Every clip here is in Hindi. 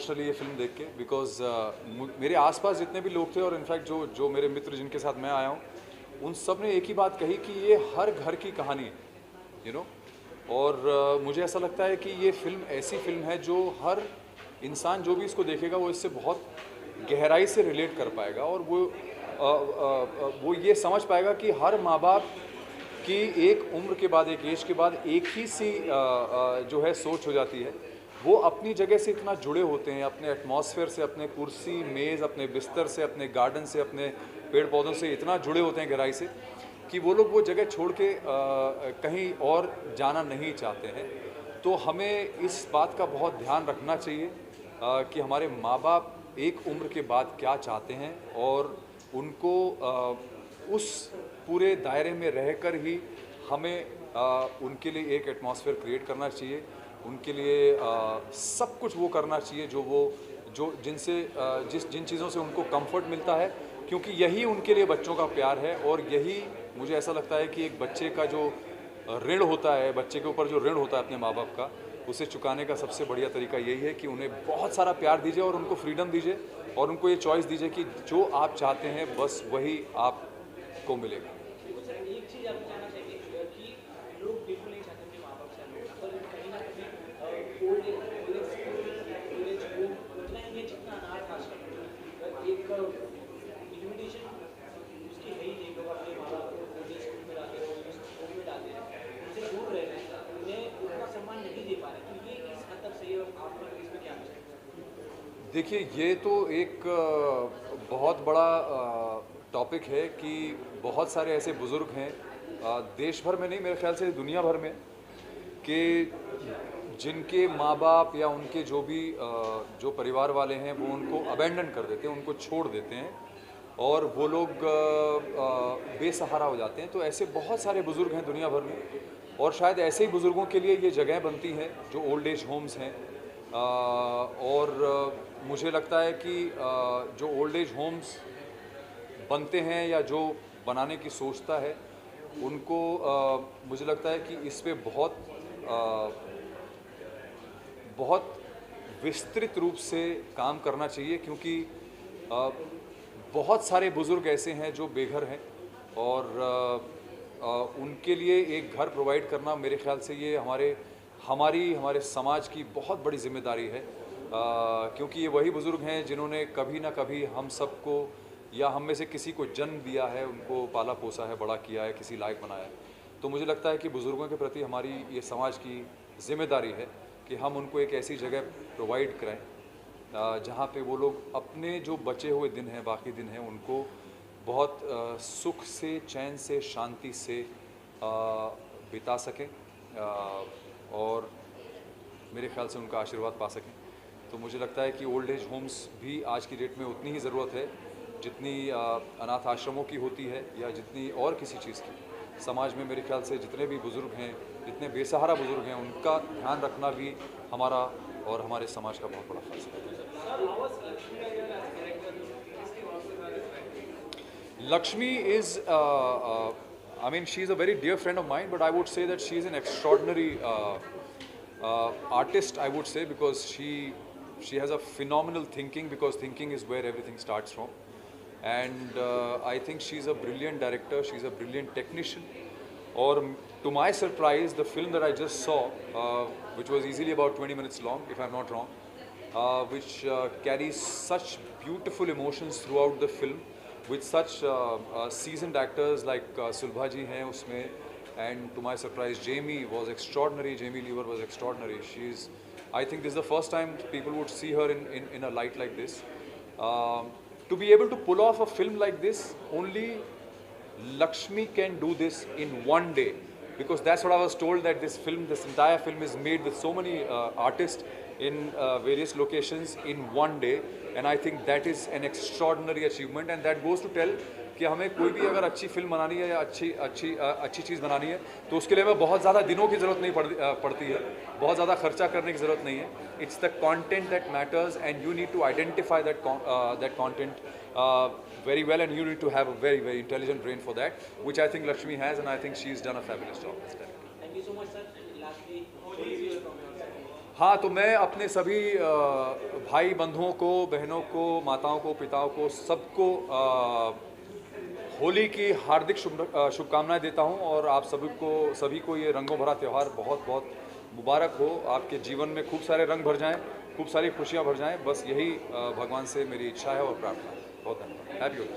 इमोशनली ये फिल्म देख के, बिकॉज मेरे आसपास जितने भी लोग थे और इनफैक्ट जो जो मेरे मित्र जिनके साथ मैं आया हूँ, उन सब ने एक ही बात कही कि ये हर घर की कहानी है, यू नो। और मुझे ऐसा लगता है कि ये फिल्म ऐसी फिल्म है जो हर इंसान जो भी इसको देखेगा वो इससे बहुत गहराई से रिलेट कर पाएगा, और वो ये समझ पाएगा कि हर माँ बाप की एक उम्र के बाद, एक एज के बाद एक ही सी जो है सोच हो जाती है। वो अपनी जगह से इतना जुड़े होते हैं, अपने एटमॉस्फेयर से, अपने कुर्सी मेज़, अपने बिस्तर से, अपने गार्डन से, अपने पेड़ पौधों से इतना जुड़े होते हैं गहराई से कि वो लोग वो जगह छोड़ के कहीं और जाना नहीं चाहते हैं। तो हमें इस बात का बहुत ध्यान रखना चाहिए कि हमारे माँ बाप एक उम्र के बाद क्या चाहते हैं, और उनको उस पूरे दायरे में रहकर ही हमें उनके लिए एक एटमॉस्फेयर क्रिएट करना चाहिए। उनके लिए सब कुछ वो करना चाहिए जो जिनसे जिन चीज़ों से उनको कंफर्ट मिलता है, क्योंकि यही उनके लिए बच्चों का प्यार है। और यही मुझे ऐसा लगता है कि एक बच्चे का जो ऋण होता है, बच्चे के ऊपर जो ऋण होता है अपने माँ बाप का, उसे चुकाने का सबसे बढ़िया तरीका यही है कि उन्हें बहुत सारा प्यार दीजिए और उनको फ्रीडम दीजिए और उनको ये चॉइस दीजिए कि जो आप चाहते हैं बस वही आपको मिलेगा। एक चीज आप जानना चाहिए कि लोग बिल्कुल नहीं चाहते अपने माँ बाप से अलग, पर कहीं ना कहीं ओल्ड एज होम उतना ही है जितना अनाथ आश्रम एक लिमिटेशन उसकी है ही नहीं। लोग अपने माँ बाप को ओल्ड एज स्कूल में डालते हैं, ओल्ड एज होम में डालते हैं, उनसे दूर रह रहे हैं, उन्हें उतना सम्मान नहीं दे पा रहे। तो ये किस हद तक सही है और आप लोग इसमें क्या करें? देखिए, ये तो एक बहुत बड़ा टॉपिक है कि बहुत सारे ऐसे बुज़ुर्ग हैं देश भर में नहीं, मेरे ख्याल से दुनिया भर में, कि जिनके माँ बाप या उनके जो भी जो परिवार वाले हैं वो उनको अबेंडन कर देते हैं, उनको छोड़ देते हैं और वो लोग बेसहारा हो जाते हैं। तो ऐसे बहुत सारे बुज़ुर्ग हैं दुनिया भर में, और शायद ऐसे ही बुज़ुर्गों के लिए ये जगह बनती है जो ओल्ड एज होम्स हैं। और मुझे लगता है कि जो ओल्ड एज होम्स बनते हैं या जो बनाने की सोचता है उनको मुझे लगता है कि इस पे बहुत विस्तृत रूप से काम करना चाहिए, क्योंकि बहुत सारे बुज़ुर्ग ऐसे हैं जो बेघर हैं, और उनके लिए एक घर प्रोवाइड करना मेरे ख्याल से ये हमारे समाज की बहुत बड़ी जिम्मेदारी है, क्योंकि ये वही बुज़ुर्ग हैं जिन्होंने कभी ना कभी हम सबको या हम में से किसी को जन्म दिया है, उनको पाला पोसा है, बड़ा किया है, किसी लायक बनाया है। तो मुझे लगता है कि बुज़ुर्गों के प्रति हमारी ये समाज की जिम्मेदारी है कि हम उनको एक ऐसी जगह प्रोवाइड कराएं जहाँ पे वो लोग अपने जो बचे हुए दिन हैं, बाकी दिन हैं, उनको बहुत सुख से, चैन से, शांति से बिता सकें और मेरे ख्याल से उनका आशीर्वाद पा सकें। तो मुझे लगता है कि ओल्ड एज होम्स भी आज की डेट में उतनी ही ज़रूरत है जितनी अनाथ आश्रमों की होती है या जितनी और किसी चीज़ की। समाज में मेरे ख्याल से जितने भी बुज़ुर्ग हैं, जितने बेसहारा बुज़ुर्ग हैं, उनका ध्यान रखना भी हमारा और हमारे समाज का बहुत बड़ा फ़र्ज़ है। Lakshmi is, I mean, she's a very dear friend of mine, but I would say that she's an extraordinary artist, I would say, because she has a phenomenal thinking, because thinking is where everything starts from. And I think she's a brilliant director, she's a brilliant technician. Or to my surprise, the film that I just saw, which was easily about 20 minutes long, if I'm not wrong, which carries such beautiful emotions throughout the film, with such seasoned actors like Sulbha ji hain usme, and to my surprise, Jamie was extraordinary. Jamie Lever was extraordinary. I think this is the first time people would see her in a light like this. To be able to pull off a film like this, only Lakshmi can do this in one day, because that's what I was told, that this entire film is made with so many artists in various locations in one day, and I think that is an extraordinary achievement, and that goes to tell कि हमें कोई भी अगर अच्छी फिल्म बनानी है या अच्छी चीज़ बनानी है तो उसके लिए हमें बहुत ज़्यादा दिनों की ज़रूरत नहीं पड़ती है, बहुत ज़्यादा खर्चा करने की ज़रूरत नहीं है. It's the content that matters, and you need to identify that content very well, and you need to have a very, very intelligent brain for that, which I think Lakshmi has, and I think she's done a fabulous job. Thank you so much, sir. And lastly, what is your from your side? हाँ, तो मैं अपने सभी भाई बंधुओं को, बहनों को, माताओं को, पिताओं को, सबको होली की हार्दिक शुभकामनाएं देता हूं, और आप सभी को ये रंगों भरा त्यौहार बहुत बहुत मुबारक हो। आपके जीवन में खूब सारे रंग भर जाएं, खूब सारी खुशियां भर जाएं, बस यही भगवान से मेरी इच्छा है और प्रार्थना है। बहुत धन्यवाद। Happy Holi.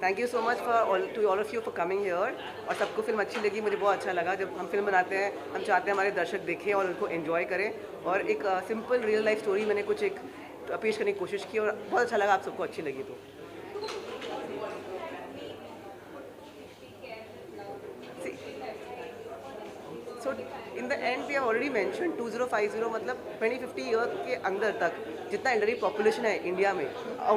Thank you so much to all of you for coming here. और सबको फिल्म अच्छी लगी, मुझे बहुत अच्छा लगा। जब हम फिल्म बनाते हैं हम चाहते हैं हमारे दर्शक देखें और उनको एंजॉय करें, और एक सिंपल रियल लाइफ स्टोरी मैंने कुछ एक पेश करने की कोशिश की और बहुत अच्छा लगा। आप सबको अच्छी लगी तो so in the end we have already mention 2050 मतलब 2050 ईयर के अंदर तक जितना एल्डरली पॉपुलेशन है इंडिया में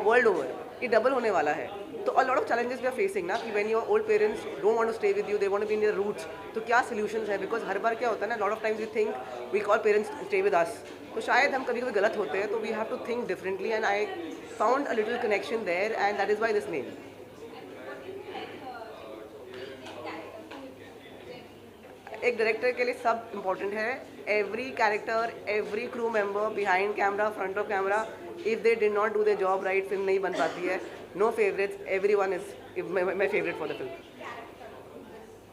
वर्ल्ड ओवर, ये डबल होने वाला है। तो a lot of challenges we are facing ना, कि when your old parents don't want to stay with you, they want to be in their roots, तो क्या सॉल्यूशंस है? बिकॉज हर बार क्या होता है ना, lot of times we think we call parents stay with us, तो शायद हम कभी कभी गलत होते हैं, तो we have to think differently, and I found a little connection there, and that is why this name. एक डायरेक्टर के लिए सब इम्पोर्टेंट है। Every character, every crew member, behind camera, front of camera, if they did not do the job right, film नहीं बन पाती है। No favourites, everyone is my favourite for the film.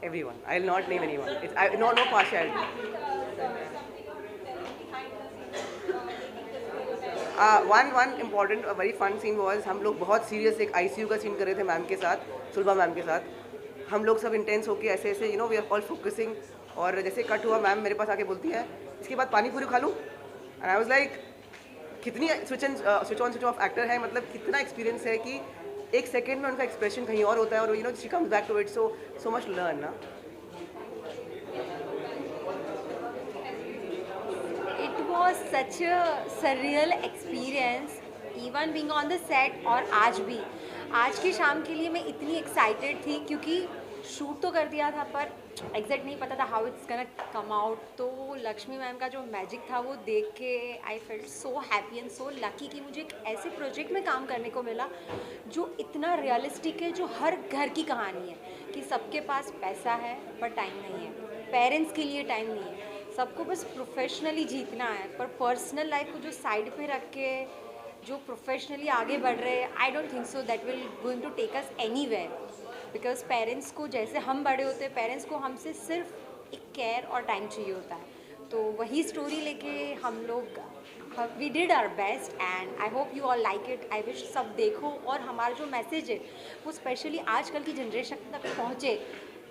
Everyone, I will not name anyone, it's no partiality. One important very fun scene was, हम लोग बहुत सीरियस एक ICU का सीन कर रहे थे मैम के साथ, सुलभा मैम के साथ। हम लोग सब इंटेंस होके ऐसे ऐसे वी आर ऑल फोकसिंग, और जैसे कट हुआ मैम मेरे पास आके बोलती है, इसके बाद पानी पूरी खा लूँ? एंड आई वाज लाइक, कितनी switch on switch off actor है, मतलब कितना एक्सपीरियंस है कि एक सेकंड में उनका एक्सप्रेशन कहीं और होता है, और she comes back to it, so much learn ना। It was such a surreal experience, even being on the set, और आज की शाम के लिए मैं इतनी एक्साइटेड थी, क्योंकि शूट तो कर दिया था पर एग्जैक्ट नहीं पता था how it's gonna come out. तो लक्ष्मी मैम का जो मैजिक था वो देख के I felt so happy and so lucky कि मुझे एक ऐसे प्रोजेक्ट में काम करने को मिला जो इतना रियलिस्टिक है, जो हर घर की कहानी है, कि सबके पास पैसा है पर टाइम नहीं है, पेरेंट्स के लिए टाइम नहीं है, सबको बस प्रोफेशनली जीतना है, पर पर्सनल लाइफ को जो साइड पे रख के जो प्रोफेशनली आगे बढ़ रहे हैं, I don't think so that will going to take us anywhere. Because parents को, जैसे हम बड़े होते हैं, पेरेंट्स को हमसे सिर्फ एक केयर और टाइम चाहिए होता है। तो वही स्टोरी लेके हम लोग we did our best, and I hope you all like it. I wish सब देखो, और हमारा जो मैसेज है वो स्पेशली आजकल की जनरेशन तक पहुँचे,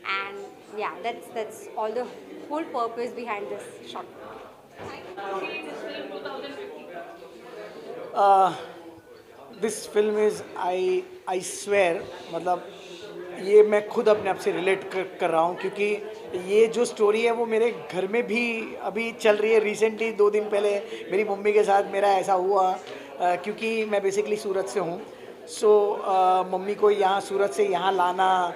and yeah that's all the whole purpose behind this shot. This film is I swear, मतलब ये मैं खुद अपने आप से रिलेट कर रहा हूँ, क्योंकि ये जो स्टोरी है वो मेरे घर में भी अभी चल रही है। रिसेंटली 2 दिन पहले मेरी मम्मी के साथ मेरा ऐसा हुआ, क्योंकि मैं बेसिकली सूरत से हूँ। सो मम्मी को यहाँ सूरत से यहाँ लाना,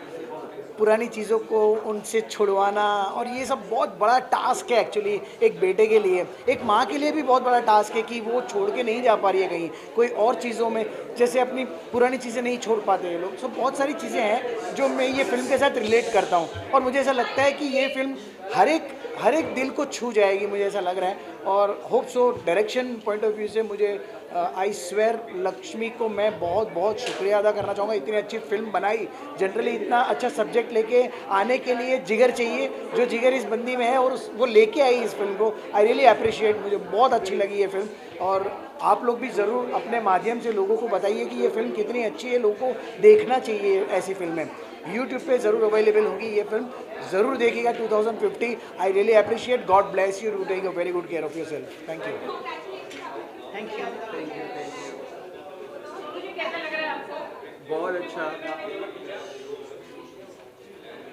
पुरानी चीज़ों को उनसे छुड़वाना, और ये सब बहुत बड़ा टास्क है एक्चुअली एक बेटे के लिए। एक माँ के लिए भी बहुत बड़ा टास्क है कि वो छोड़ के नहीं जा पा रही है कहीं कोई और चीज़ों में, जैसे अपनी पुरानी चीज़ें नहीं छोड़ पाते ये लोग। सो बहुत सारी चीज़ें हैं जो मैं ये फिल्म के साथ रिलेट करता हूँ, और मुझे ऐसा लगता है कि ये फिल्म हर एक दिल को छू जाएगी, मुझे ऐसा लग रहा है। और hope so. Direction point of view से मुझे आई स्वेयर लक्ष्मी को मैं बहुत बहुत शुक्रिया अदा करना चाहूँगा। इतनी अच्छी फिल्म बनाई। जनरली इतना अच्छा सब्जेक्ट लेके आने के लिए जिगर चाहिए, जो जिगर इस बंदी में है, और वो लेके आई इस फिल्म को। आई रियली अप्रिशिएट, मुझे बहुत अच्छी लगी ये फिल्म। और आप लोग भी ज़रूर अपने माध्यम से लोगों को बताइए कि ये फिल्म कितनी अच्छी है, लोगों को देखना चाहिए ऐसी फिल्में। यूट्यूब पे ज़रूर अवेलेबल होगी ये फिल्म, ज़रूर देखिएगा 2050। I really appreciate. God bless you, to take a very good care of yourself. Thank you. Thank you. बहुत अच्छा।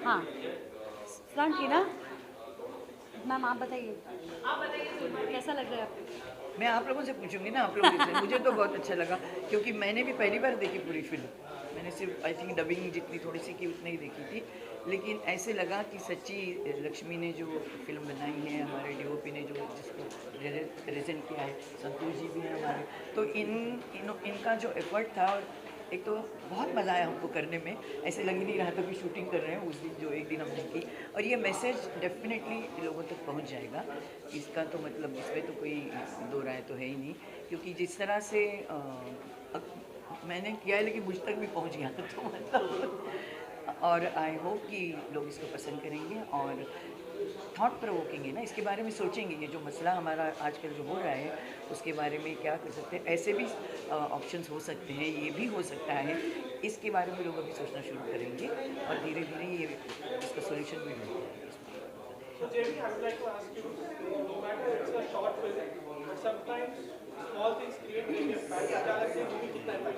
हाँ, फ्रंट की ना मैम, आप बताइए कैसा लग रहा है आपको? मैं आप लोगों से पूछूंगी ना, आप लोगों से। मुझे तो बहुत अच्छा लगा, क्योंकि मैंने भी पहली बार देखी पूरी फिल्म। मैंने सिर्फ आई थिंक डबिंग जितनी थोड़ी सी की उतनी ही देखी थी, लेकिन ऐसे लगा कि सच्ची लक्ष्मी ने जो फिल्म बनाई है, हमारे DOP ने जो जिसको प्रेजेंट किया है, संतोष जी भी हैं हमारे, तो इनका जो एफर्ट था, एक तो बहुत मज़ा आया हमको करने में, ऐसे लग ही नहीं रहा था कि शूटिंग कर रहे हैं उस दिन, जो एक दिन हमने की। और ये मैसेज डेफिनेटली लोगों तक पहुंच जाएगा, इसका तो मतलब इसमें तो कोई दो राय तो है ही नहीं, क्योंकि जिस तरह से मैंने किया है लेकिन मुझ तक भी पहुंच गया तो मतलब, और आई होप कि लोग इसको पसंद करेंगे और थॉट प्रोवोकिंग है ना, इसके बारे में सोचेंगे, ये जो मसला हमारा आजकल जो हो रहा है उसके बारे में क्या कर सकते हैं, ऐसे भी ऑप्शंस हो सकते हैं, ये भी हो सकता है, इसके बारे में लोग अभी सोचना शुरू करेंगे और धीरे धीरे ये इसका सोल्यूशन भी मिल जाएगा। So Jamie, I would like to ask you, no matter it's a short film, but sometimes small things create big impact. क्या लगता है मूवी कितना impact?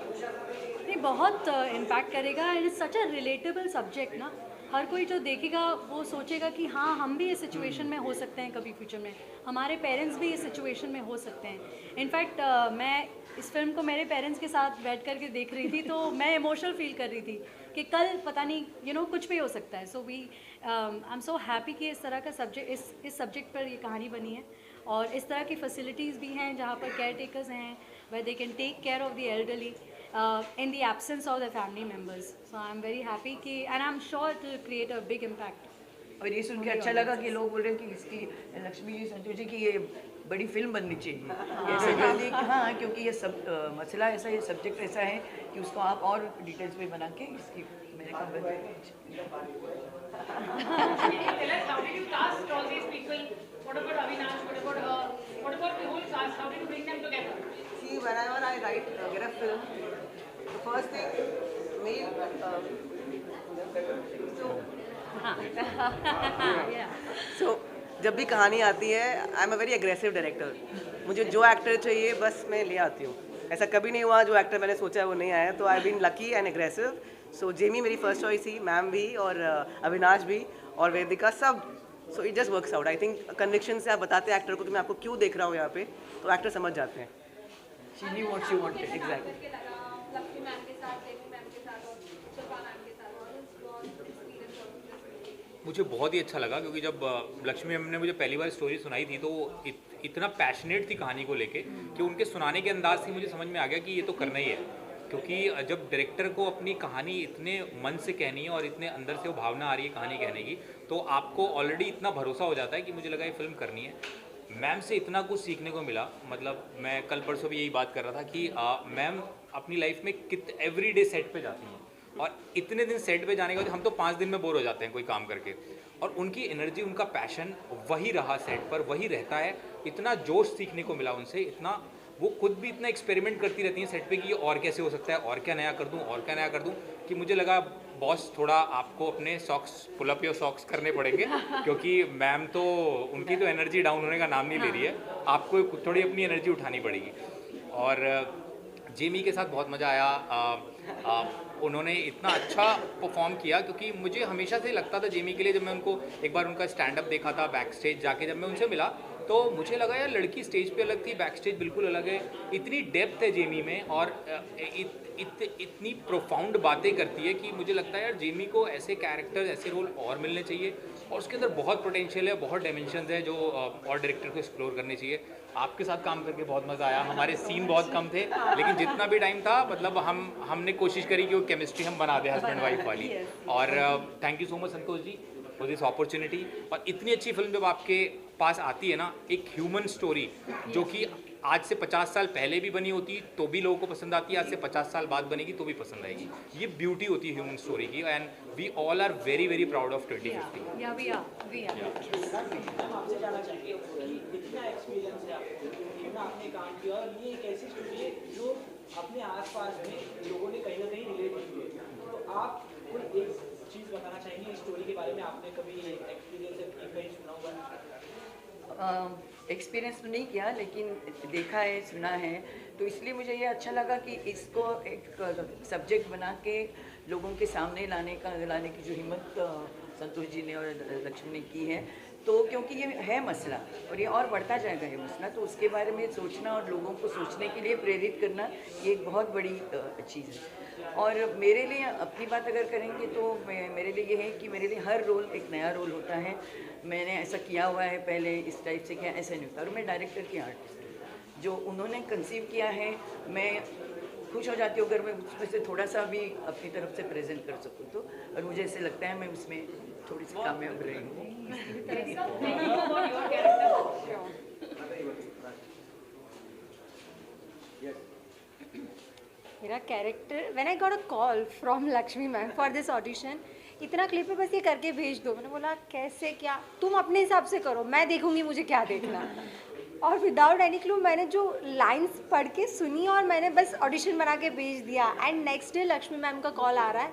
नहीं, बहुत इम्पैक्ट करेगा and it's such a relatable subject ना। हर कोई जो देखेगा वो सोचेगा कि हाँ, हम भी इस सिचुएशन में हो सकते हैं कभी फ्यूचर में, हमारे पेरेंट्स भी इस सिचुएशन में हो सकते हैं। इनफैक्ट मैं इस फिल्म को मेरे पेरेंट्स के साथ बैठ कर के देख रही थी तो मैं इमोशनल फील कर रही थी कि कल पता नहीं कुछ भी हो सकता है। सो आई एम सो हैप्पी कि इस तरह का सब्जेक्ट इस सब्जेक्ट पर ये कहानी बनी है और इस तरह की फैसिलिटीज़ भी हैं जहाँ पर केयर टेकर्स हैं where they can take care of the elderly in the absence of the family members. So I'm very happy कि and I'm sure it will create a big impact. और ये सुन के अच्छा लगा कि लोग बोल रहे हैं कि इसकी लक्ष्मी जी संतोष जी की ये बड़ी फिल्म बननी चाहिए ऐसे बोलिए कि हाँ, क्योंकि ये सब मसला ऐसा, ये सब्जेक्ट ऐसा है कि उसको आप और डिटेल्स में बना के इसकी मेरे को Tell us, how did you cast all these people? What about Avinash? What about the whole cast? How did you bring them together? See, whenever I get a film, the first thing, so जब भी कहानी आती है, I am a very aggressive director. मुझे जो एक्टर चाहिए बस मैं ले आती हूँ। ऐसा कभी नहीं हुआ जो एक्टर मैंने सोचा है वो नहीं आया, तो I been lucky and aggressive. So Jamie मेरी फर्स्ट चॉइस थी, मैम भी और अविनाश भी और वेदिका सब। So it just works out. I think conviction से आप बताते हैं एक्टर को कि मैं आपको क्यों देख रहा हूँ यहाँ पे, तो एक्टर समझ जाते हैं। She knew what she wanted, exactly. मुझे बहुत ही अच्छा लगा क्योंकि जब लक्ष्मी मैम ने मुझे पहली बार स्टोरी सुनाई थी तो इतना पैशनेट थी कहानी को लेके कि उनके सुनाने के अंदाज से मुझे समझ में आ गया कि ये तो करना ही है। क्योंकि जब डायरेक्टर को अपनी कहानी इतने मन से कहनी है और इतने अंदर से वो भावना आ रही है कहानी कहने की, तो आपको ऑलरेडी इतना भरोसा हो जाता है कि मुझे लगा ये फिल्म करनी है। मैम से इतना कुछ सीखने को मिला, मतलब मैं कल परसों भी यही बात कर रहा था कि मैम अपनी लाइफ में एवरी डे सेट पे जाती हैं और इतने दिन सेट पे जाने के बाद हम तो 5 दिन में बोर हो जाते हैं कोई काम करके, और उनकी एनर्जी, उनका पैशन वही रहा सेट पर, वही रहता है। इतना जोश सीखने को मिला उनसे, इतना वो खुद भी इतना एक्सपेरिमेंट करती रहती हैं सेट पे कि और कैसे हो सकता है, और क्या नया कर दूं, और क्या नया कर दूं, कि मुझे लगा बॉस थोड़ा आपको अपने socks pull up your socks करने पड़ेंगे क्योंकि मैम तो उनकी तो एनर्जी डाउन होने का नाम नहीं ले रही है, आपको थोड़ी अपनी एनर्जी उठानी पड़ेगी। और जेमी के साथ बहुत मज़ा आया। उन्होंने इतना अच्छा परफॉर्म किया क्योंकि मुझे हमेशा से लगता था जेमी के लिए, जब मैं उनको एक बार उनका स्टैंड अप देखा था बैक स्टेज जाके, जब मैं उनसे मिला तो मुझे लगा यार लड़की स्टेज पे अलग थी, बैक स्टेज बिल्कुल अलग है। इतनी डेप्थ है जेमी में और इतनी प्रोफाउंड बातें करती है कि मुझे लगता है यार जेमी को ऐसे कैरेक्टर, ऐसे रोल और मिलने चाहिए और उसके अंदर बहुत पोटेंशियल है, बहुत डायमेंशंस है जो और डायरेक्टर को एक्सप्लोर करने चाहिए। आपके साथ काम करके बहुत मज़ा आया। हमारे सीन बहुत कम थे लेकिन जितना भी टाइम था मतलब हमने कोशिश करी कि वो केमिस्ट्री हम बना दें हस्बैंड वाइफ वाली। और thank you so much Santosh ji for this opportunity. और इतनी अच्छी फिल्म जब आपके पास आती है ना, एक ह्यूमन स्टोरी जो कि आज से 50 साल पहले भी बनी होती तो भी लोगों को पसंद आती है, आज से 50 साल बाद बनेगी तो भी पसंद आएगी। ये ब्यूटी होती है ह्यूमन स्टोरी की and we all are very very proud of 2050। Yeah we are हम आपसे जानना चाहेंगे कि कितना एक्सपीरियंस है आपको, कितना आपने काम किया और ये एक ऐसी स्टोरी है जो अपने आसपास में लोगों ने कहीं ना कहीं रिलेट की है, तो आप कोई एक चीज़ बताना चाहेंगे इस स्टोरी के बारे में? आपने कभी एक्सपीरियंस कहीं सुना होगा? एक्सपीरियंस तो नहीं किया लेकिन देखा है, सुना है, तो इसलिए मुझे ये अच्छा लगा कि इसको एक सब्जेक्ट बना के लोगों के सामने लाने की जो हिम्मत संतोष जी ने और लक्ष्मी ने की है, तो क्योंकि ये है मसला और ये और बढ़ता जाएगा ये मसला, तो उसके बारे में सोचना और लोगों को सोचने के लिए प्रेरित करना ये एक बहुत बड़ी चीज़ है। और मेरे लिए अपनी बात अगर करेंगे तो मेरे लिए ये है कि मेरे लिए हर रोल एक नया रोल होता है। मैंने ऐसा किया हुआ है पहले, इस टाइप से किया, ऐसा नहीं होता। और मैं डायरेक्टर की आर्टिस्ट, जो उन्होंने कंसीव किया है, मैं खुश हो जाती हूँ अगर मैं उसमें से थोड़ा सा भी अपनी तरफ से प्रेजेंट कर सकूँ तो, और मुझे ऐसे लगता है मैं उसमें थोड़ी सी कामयाब रही हूँ। मेरा character, when I got a call from Lakshmi ma'am for this audition, इतना क्लिप है बस ये करके भेज दो। मैंने बोला कैसे क्या, तुम अपने हिसाब से करो, मैं देखूंगी मुझे क्या देखना। और विदाउट एनी क्लू मैंने जो लाइंस पढ़ के सुनी और मैंने बस ऑडिशन बना के भेज दिया। And next day Lakshmi ma'am का कॉल आ रहा है,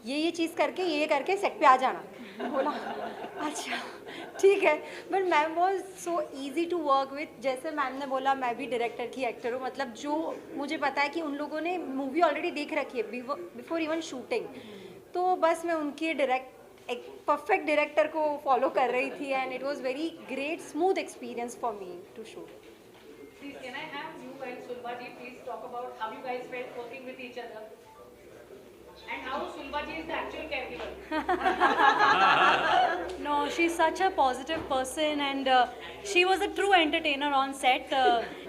ये चीज़ करके ये करके सेट पे आ जाना। बोला अच्छा ठीक है। But ma'am was so easy to work with. जैसे मैम ने बोला मैं भी डायरेक्टर की एक्टर हूँ, मतलब जो मुझे पता है कि उन लोगों ने मूवी ऑलरेडी देख रखी है बिफोर इवन शूटिंग, तो बस मैं उनकी एक परफेक्ट डायरेक्टर को फॉलो कर रही थी। And it was very great smooth experience for me to shoot. Please, can I have you and Sulba ji please talk about how you guys felt working with each other and how Sulba ji is the actual caregiver? No, she's such a positive person and she was a true entertainer on set.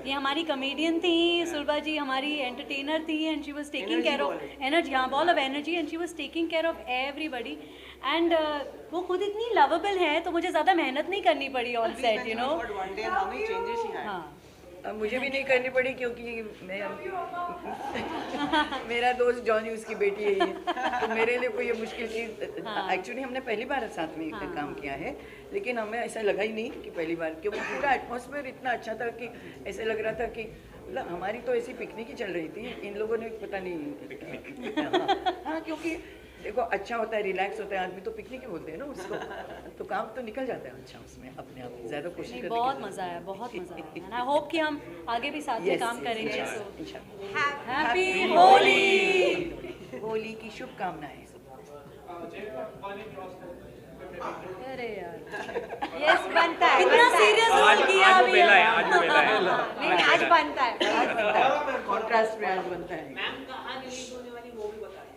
ये हमारी comedian थी, सुलभा जी हमारी entertainer थी and she was taking care of energy, हाँ ball of energy, and she was taking care of everybody. And वो खुद इतनी lovable है तो मुझे ज़्यादा मेहनत नहीं करनी पड़ी on set, you know. हाँ मुझे भी नहीं करनी पड़ी क्योंकि मैं मेरा दोस्त जॉनी उसकी बेटी है ये, तो मेरे लिए कोई ये मुश्किल चीज़ एक्चुअली हमने पहली बार साथ में काम किया है, लेकिन हमें ऐसा लगा ही नहीं कि पहली बार, क्योंकि पूरा एटमॉस्फेयर इतना अच्छा था कि ऐसे लग रहा था कि मतलब हमारी तो ऐसी पिकनिक ही चल रही थी, इन लोगों ने पता नहीं हाँ क्योंकि देखो अच्छा होता है, रिलैक्स होता है आदमी, तो पिकनिक ही बोलते हैं ना उसको, तो काम तो निकल जाता है अच्छा उसमें अपने आप, ज़्यादा कोशिश करने की बहुत मज़ा आया, बहुत मज़ा आया। एंड आई होप कि हम आगे भी साथ में काम करेंगे। हैप्पी होली, होली की शुभकामनाएं। अरे यार यस बनता है, इतना सीरियस रोल किया आज वो अभी बेला है, आज वो बेला है। नहीं आज बनता है, कॉन्ट्रास्ट में आज बनता है। मैम कहाँ रिलीज होने वाली वो भी बताएं।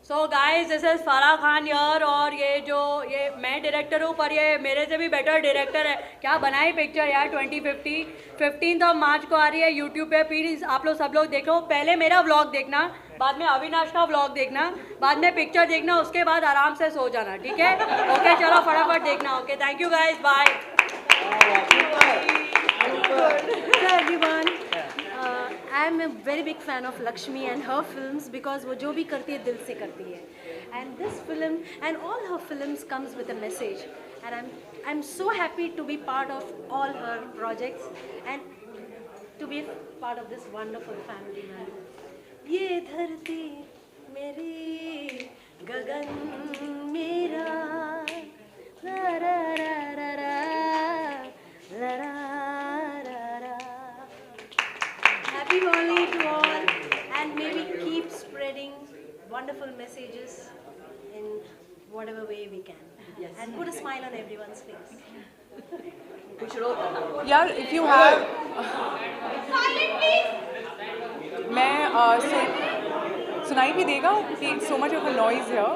So guys this is Farah Khan यार, और ये मैं डायरेक्टर हूँ पर ये मेरे से भी बेटर डायरेक्टर है। क्या बनाई पिक्चर यार 2050 15 मार्च को आ रही है यूट्यूब पे, प्लीज आप लोग सब लोग देखो। पहले मेरा व्लॉग देखना, बाद में अविनाश का व्लॉग देखना, बाद में पिक्चर देखना, उसके बाद आराम से सो जाना, ठीक है? ओके चलो फटाफट देखना। Okay thank you guys, bye everyone. I am a very big fan of Lakshmi and her films because वो जो भी करती है दिल से करती है, and this film and all her films comes with a message, and I'm so happy to be part of all her projects and to be part of this wonderful family, man. ये धरती मेरी गगन मेरा रा रा रा रा रा रा रा रा। Happy Holi to all, and may we keep spreading wonderful messages in whatever way we can, and put a smile on everyone's face. यार if you have मैं सुनाई भी देगा कि so much of a noise here.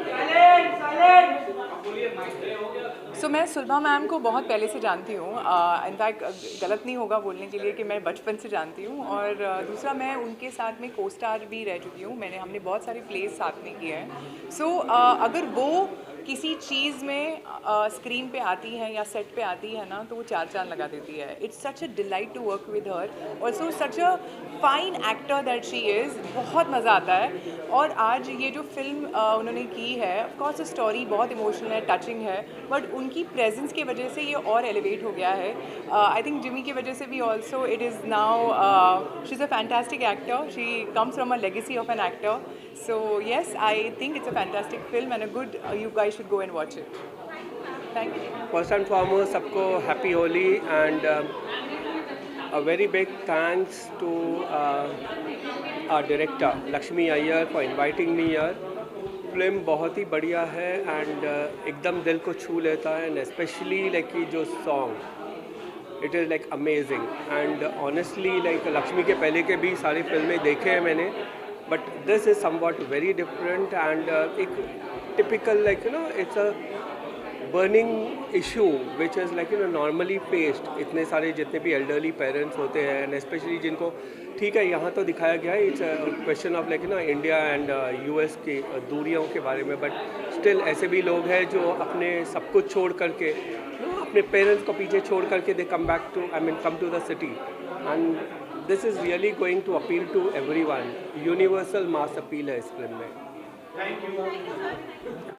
सो मैं सुलभा मैम को बहुत पहले से जानती हूँ, इनफैक्ट गलत नहीं होगा बोलने के लिए कि मैं बचपन से जानती हूँ, और दूसरा मैं उनके साथ में को स्टार भी रह चुकी हूँ, हमने बहुत सारे प्लेस साथ में किए हैं। सो अगर वो किसी चीज़ में स्क्रीन पे आती है या सेट पे आती है ना, तो वो चार चांद लगा देती है। It's such a delight to work with her, also such a fine actor that she is, बहुत मज़ा आता है। और आज ये जो फिल्म उन्होंने की है, ऑफ कोर्स स्टोरी बहुत इमोशनल है, टचिंग है, बट उनकी प्रेजेंस की वजह से ये और एलिवेट हो गया है। आई थिंक जिमी की वजह से भी also it is now she is a fantastic actor, she comes from a legacy of an actor. So yes, I think it's a fantastic film and a good, you guys should go and watch it. Thank you. First and foremost, सबको happy Holi and a very big thanks to our director Lakshmi Iyer for inviting me here. Film बहुत ही बढ़िया है and एकदम दिल को छू लेता है, and especially like कि जो song it is like amazing and honestly like Lakshmi के पहले के भी सारी फिल्में देखे हैं मैंने, but this is somewhat very different and एक typical like you know it's a burning issue which is like normally faced. इतने सारे जितने भी elderly parents होते हैं and especially जिनको ठीक है यहाँ तो दिखाया गया है it's a question of like India and US की दूरियों के बारे में, but still ऐसे भी लोग हैं जो अपने सब कुछ छोड़ करके अपने पेरेंट्स को पीछे छोड़ करके they come back to come to the city, and this is really going to appeal to everyone. Universal mass appeal है इस फिल्म में.